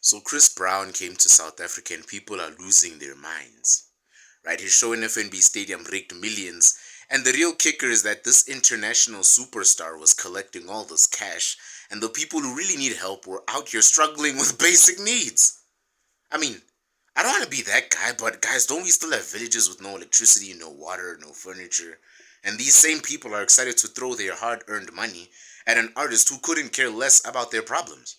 So Chris Brown came to South Africa and people are losing their minds. Right? His show in FNB Stadium raked millions. And the real kicker is that this international superstar was collecting all this cash, and the people who really need help were out here struggling with basic needs. I mean, I don't want to be that guy, but guys, don't we still have villages with no electricity, no water, no furniture? And these same people are excited to throw their hard earned money at an artist who couldn't care less about their problems.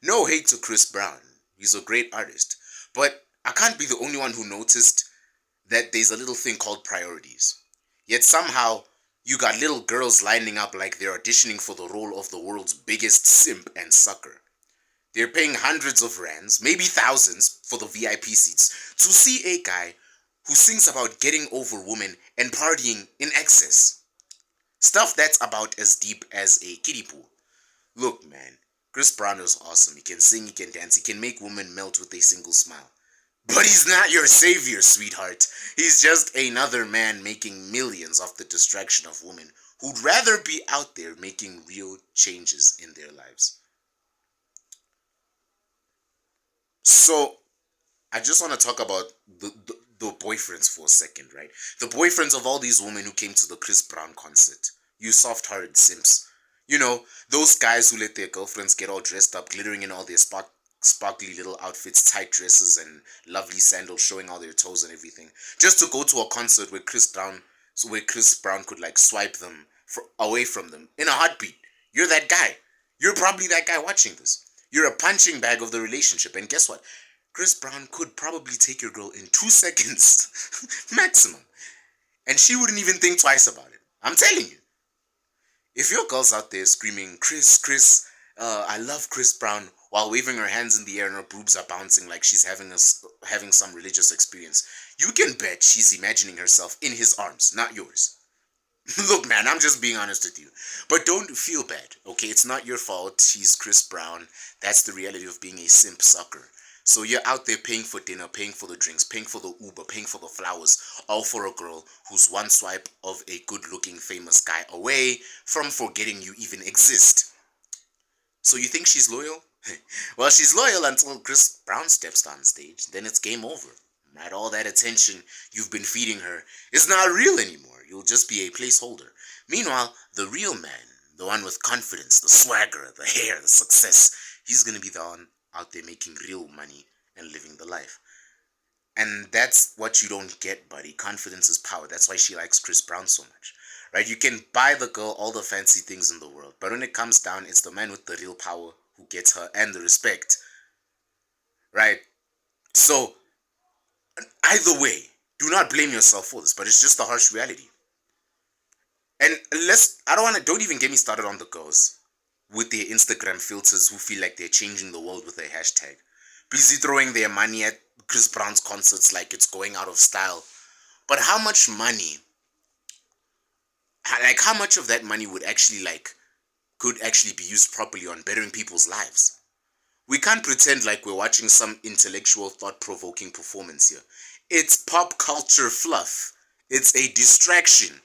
No hate to Chris Brown, he's a great artist. But I can't be the only one who noticed that there's a little thing called priorities. Yet somehow, you got little girls lining up like they're auditioning for the role of the world's biggest simp and sucker. They're paying hundreds of rands, maybe thousands, for the VIP seats to see a guy who sings about getting over women and partying in excess. Stuff that's about as deep as a kiddie pool. Look, man, Chris Brown is awesome. He can sing, he can dance, he can make women melt with a single smile. But he's not your savior, sweetheart. He's just another man making millions off the distraction of women who'd rather be out there making real changes in their lives. So, I just want to talk about the boyfriends for a second, right? The boyfriends of all these women who came to the Chris Brown concert. You soft-hearted simps. You know, those guys who let their girlfriends get all dressed up, glittering in all their sparkly little outfits, tight dresses, and lovely sandals showing all their toes and everything, just to go to a concert where Chris Brown could like swipe them away from them in a heartbeat. You're that guy. You're probably that guy watching this. You're a punching bag of the relationship, and guess what? Chris Brown could probably take your girl in 2 seconds maximum, and she wouldn't even think twice about it. I'm telling you. If your girl's out there screaming, Chris, I love Chris Brown, while waving her hands in the air and her boobs are bouncing like she's having some religious experience, you can bet she's imagining herself in his arms, not yours. Look, man, I'm just being honest with you. But don't feel bad, okay? It's not your fault. He's Chris Brown. That's the reality of being a simp sucker. So you're out there paying for dinner, paying for the drinks, paying for the Uber, paying for the flowers, all for a girl who's one swipe of a good-looking famous guy away from forgetting you even exist. So you think she's loyal? Well, she's loyal until Chris Brown steps on stage. Then it's game over. Right? All that attention you've been feeding her is not real anymore. You'll just be a placeholder. Meanwhile, the real man, the one with confidence, the swagger, the hair, the success, he's gonna be the one out there making real money and living the life. And that's what you don't get, buddy. Confidence is power. That's why she likes Chris Brown so much. Right? You can buy the girl all the fancy things in the world, but when it comes down, it's the man with the real power who gets her and the respect. Right? So, either way, do not blame yourself for this, but it's just the harsh reality. And don't even get me started on the girls with their Instagram filters who feel like they're changing the world with a hashtag. Busy throwing their money at Chris Brown's concerts like it's going out of style. But how much of that money could actually be used properly on bettering people's lives? We can't pretend like we're watching some intellectual, thought-provoking performance here. It's pop culture fluff. It's a distraction.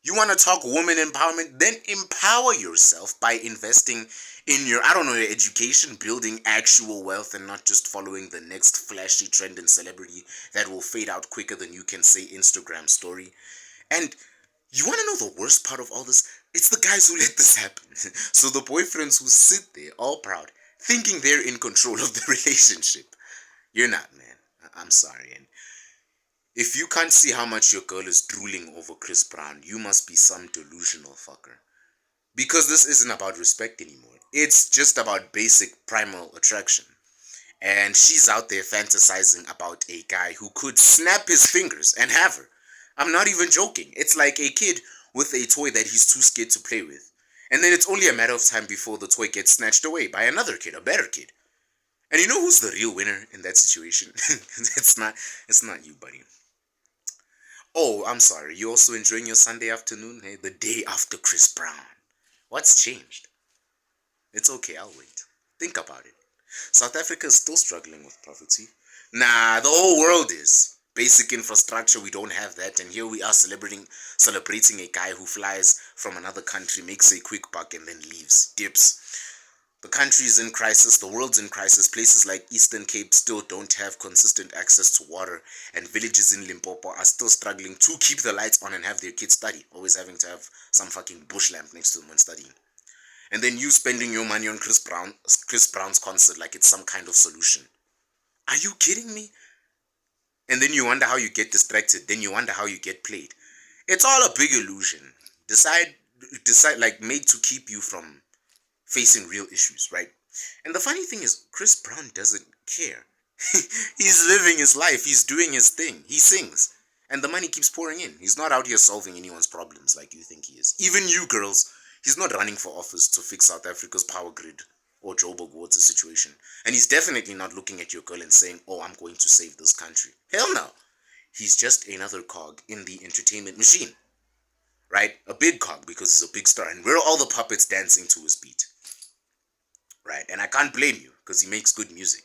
You want to talk woman empowerment? Then empower yourself by investing in your education, building actual wealth, and not just following the next flashy trend and celebrity that will fade out quicker than you can say Instagram story. And you want to know the worst part of all this? It's the guys who let this happen. So the boyfriends who sit there all proud, thinking they're in control of the relationship. You're not, man. I'm sorry. And if you can't see how much your girl is drooling over Chris Brown, you must be some delusional fucker. Because this isn't about respect anymore. It's just about basic primal attraction. And she's out there fantasizing about a guy who could snap his fingers and have her. I'm not even joking. It's like a kid with a toy that he's too scared to play with. And then it's only a matter of time before the toy gets snatched away by another kid, a better kid. And you know who's the real winner in that situation? It's not you, buddy. Oh, I'm sorry. You also enjoying your Sunday afternoon? Hey, the day after Chris Brown. What's changed? It's okay, I'll wait. Think about it. South Africa is still struggling with poverty. Nah, the whole world is. Basic infrastructure, we don't have that, and here we are celebrating a guy who flies from another country, makes a quick buck, and then leaves, dips. The country is in crisis, the world's in crisis. Places like Eastern Cape still don't have consistent access to water, and villages in Limpopo are still struggling to keep the lights on and have their kids study, always having to have some fucking bush lamp next to them when studying. And then you spending your money on Chris Brown's concert like it's some kind of solution. Are you kidding me? And then you wonder how you get distracted, then you wonder how you get played. It's all a big illusion. Decide like made to keep you from facing real issues, right? And the funny thing is, Chris Brown doesn't care. He's living his life, he's doing his thing, he sings, and the money keeps pouring in. He's not out here solving anyone's problems like you think he is. Even you girls, he's not running for office to fix South Africa's power grid or Joburg water situation. And he's definitely not looking at your girl and saying, oh, I'm going to save this country. Hell no. He's just another cog in the entertainment machine, right? A big cog because he's a big star, and we're all the puppets dancing to his beat, right? And I can't blame you because he makes good music.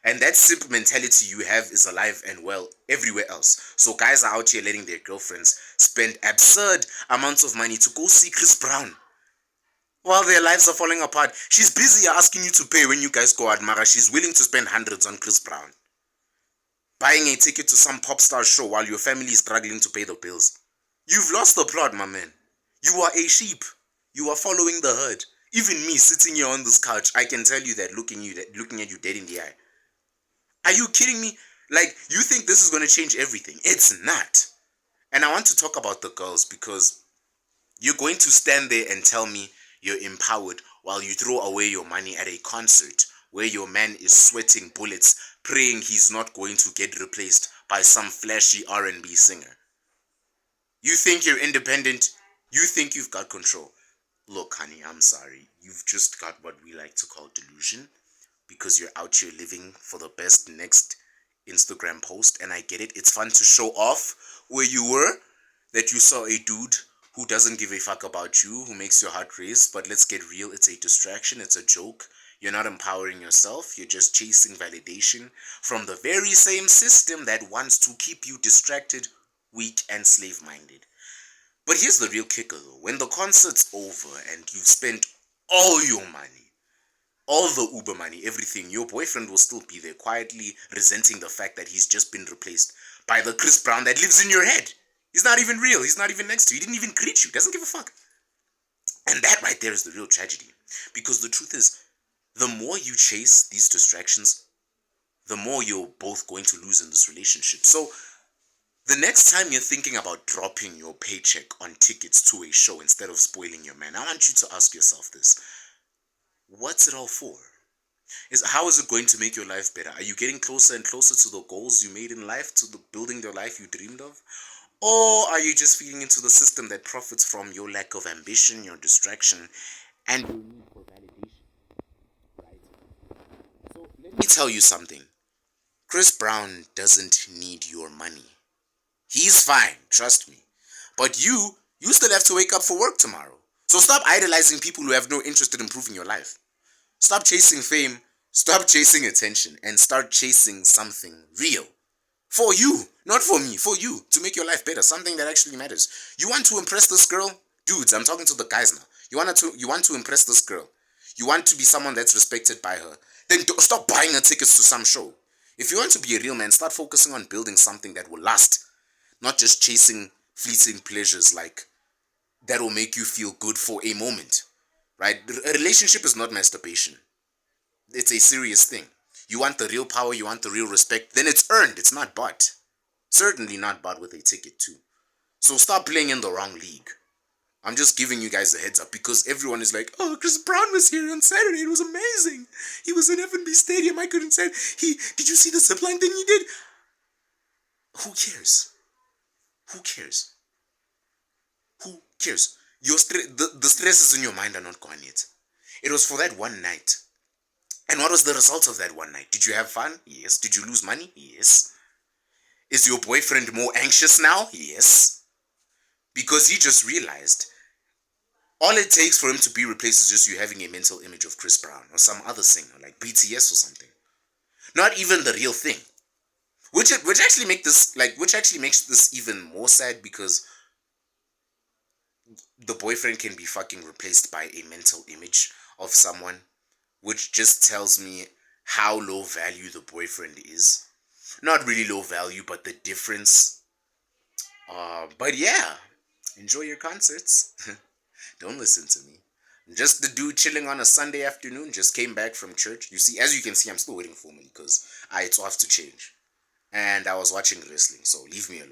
And that simple mentality you have is alive and well everywhere else. So guys are out here letting their girlfriends spend absurd amounts of money to go see Chris Brown while their lives are falling apart. She's busy asking you to pay when you guys go out, Mara. She's willing to spend hundreds on Chris Brown. Buying a ticket to some pop star show while your family is struggling to pay the bills. You've lost the plot, my man. You are a sheep. You are following the herd. Even me sitting here on this couch, I can tell you that looking at you dead in the eye. Are you kidding me? Like, you think this is going to change everything. It's not. And I want to talk about the girls because you're going to stand there and tell me you're empowered while you throw away your money at a concert where your man is sweating bullets, praying he's not going to get replaced by some flashy R&B singer. You think you're independent? You think you've got control? Look, honey, I'm sorry. You've just got what we like to call delusion because you're out here living for the best next Instagram post, and I get it. It's fun to show off where you were, that you saw a dude who doesn't give a fuck about you, who makes your heart race, but let's get real. It's a distraction. It's a joke. You're not empowering yourself. You're just chasing validation from the very same system that wants to keep you distracted, weak, and slave-minded. But here's the real kicker though. When the concert's over and you've spent all your money, all the Uber money, everything, your boyfriend will still be there quietly resenting the fact that he's just been replaced by the Chris Brown that lives in your head. He's not even real. He's not even next to you. He didn't even greet you. Doesn't give a fuck. And that right there is the real tragedy. Because the truth is, the more you chase these distractions, the more you're both going to lose in this relationship. So the next time you're thinking about dropping your paycheck on tickets to a show instead of spoiling your man, I want you to ask yourself this. What's it all for? How is it going to make your life better? Are you getting closer and closer to the goals you made in life, to the building the life you dreamed of? Or are you just feeding into the system that profits from your lack of ambition, your distraction, and your need for validation? Right? So let me tell you something. Chris Brown doesn't need your money. He's fine, trust me. But you still have to wake up for work tomorrow. So stop idolizing people who have no interest in improving your life. Stop chasing fame, stop chasing attention, and start chasing something real. For you, not for me, for you, to make your life better, something that actually matters. You want to impress this girl? Dudes, I'm talking to the guys now. You want to impress this girl. You want to be someone that's respected by her. Then stop buying her tickets to some show. If you want to be a real man, start focusing on building something that will last. Not just chasing fleeting pleasures like that will make you feel good for a moment. Right? A relationship is not masturbation. It's a serious thing. You want the real power, you want the real respect, then it's earned, it's not bought. Certainly not bought with a ticket too. So stop playing in the wrong league. I'm just giving you guys a heads up because everyone is like, oh, Chris Brown was here on Saturday, it was amazing. He was in F&B Stadium, I couldn't say, did you see the zipline thing he did? Who cares? Who cares? Who cares? The stresses in your mind are not gone yet. It was for that one night. And what was the result of that one night? Did you have fun? Yes. Did you lose money? Yes. Is your boyfriend more anxious now? Yes. Because he just realized all it takes for him to be replaced is just you having a mental image of Chris Brown or some other singer like BTS or something. Not even the real thing. Which actually makes this even more sad because the boyfriend can be fucking replaced by a mental image of someone which just tells me how low value the boyfriend is. Not really low value, but the difference. But yeah, enjoy your concerts. Don't listen to me. Just the dude chilling on a Sunday afternoon, just came back from church. You see, as you can see, I'm still waiting formally because it's off to change. And I was watching wrestling, so leave me alone.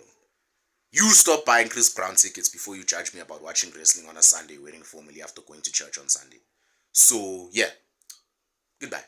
You stop buying Chris Brown tickets before you judge me about watching wrestling on a Sunday, waiting formally after going to church on Sunday. So, yeah, goodbye.